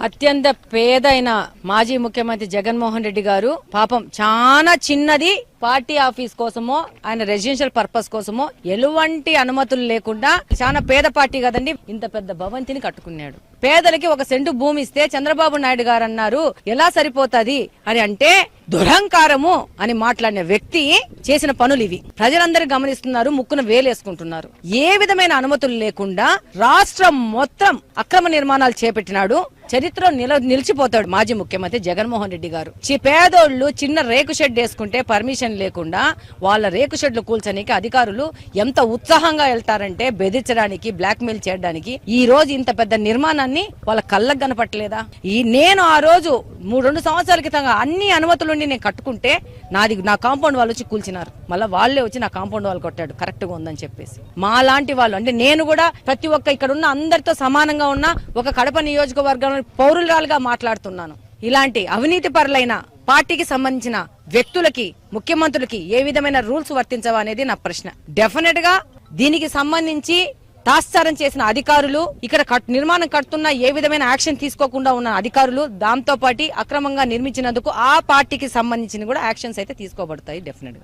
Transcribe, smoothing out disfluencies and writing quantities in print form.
అత్యంత పేదైన మాజీ ముఖ్యమంత్రి జగన్మోహన్ రెడ్డి గారు పాపం చాలా చిన్నది పార్టీ ఆఫీస్ కోసమో ఆయన రెసిడెన్షియల్ పర్పస్ కోసమో ఎలాంటి అనుమతులు లేకుండా చాలా పేద పార్టీ కదండి ఇంత పెద్ద భవంతిని కట్టుకున్నాడు. పేదలకి ఒక సెంటు భూమి ఇస్తే చంద్రబాబు నాయుడు గారు అన్నారు ఎలా సరిపోతుంది అని అంటే దురహంకారము అని మాట్లాడిన వ్యక్తి చేసిన పనులు ఇవి. ప్రజలందరూ గమనిస్తున్నారు, ముక్కున వేలేసుకుంటున్నారు. ఏ విధమైన అనుమతులు లేకుండా రాష్ట్రం మొత్తం అక్రమ నిర్మాణాలు చేపట్టినాడు. చరిత్రలో నిలిచిపోతాడు మాజీ ముఖ్యమంత్రి జగన్మోహన్ రెడ్డి గారు. పేదోళ్లు చిన్న రేకు షెడ్ వేసుకుంటే పర్మిషన్ లేకుండా వాళ్ళ రేకు షెడ్లు కూల్చడానికి అధికారులు ఎంత ఉత్సాహంగా వెళ్తారంటే బెదిరించడానికి, బ్లాక్ మెయిల్ చేయడానికి. ఈ రోజు ఇంత పెద్ద నిర్మాణాన్ని వాళ్ళ కళ్ళకు కనపట్టలేదా? నేను ఆ రోజు 2 సంవత్సరాల క్రితంగా అన్ని అనుమతులుండి నేను కట్టుకుంటే నా కాంపౌండ్ వాళ్ళు వచ్చి కూల్చినారు. మళ్ళీ వాళ్ళే వచ్చి నా కాంపౌండ్ వాళ్ళు కొట్టాడు కరెక్ట్ గా ఉందని చెప్పేసి. మా లాంటి వాళ్ళు అంటే నేను కూడా ప్రతి ఒక్క ఇక్కడ ఉన్న అందరితో సమానంగా ఉన్న ఒక కడప నియోజకవర్గంలో పౌరులుగా మాట్లాడుతున్నాను. ఇలాంటి అవినీతి పరులైన పార్టీకి సంబంధించిన వ్యక్తులకి, ముఖ్యమంత్రులకి ఏ విధమైన రూల్స్ వర్తించవా అనేది నా ప్రశ్న. డెఫినెట్ గా దీనికి సంబంధించి తాత్సారం చేసిన అధికారులు, ఇక్కడ నిర్మాణం కడుతున్న ఏ విధమైన యాక్షన్ తీసుకోకుండా ఉన్న అధికారులు, దాంతో పాటు అక్రమంగా నిర్మించినందుకు ఆ పార్టీకి సంబంధించిన కూడా యాక్షన్స్ అయితే తీసుకోబడతాయి డెఫినెట్ గా.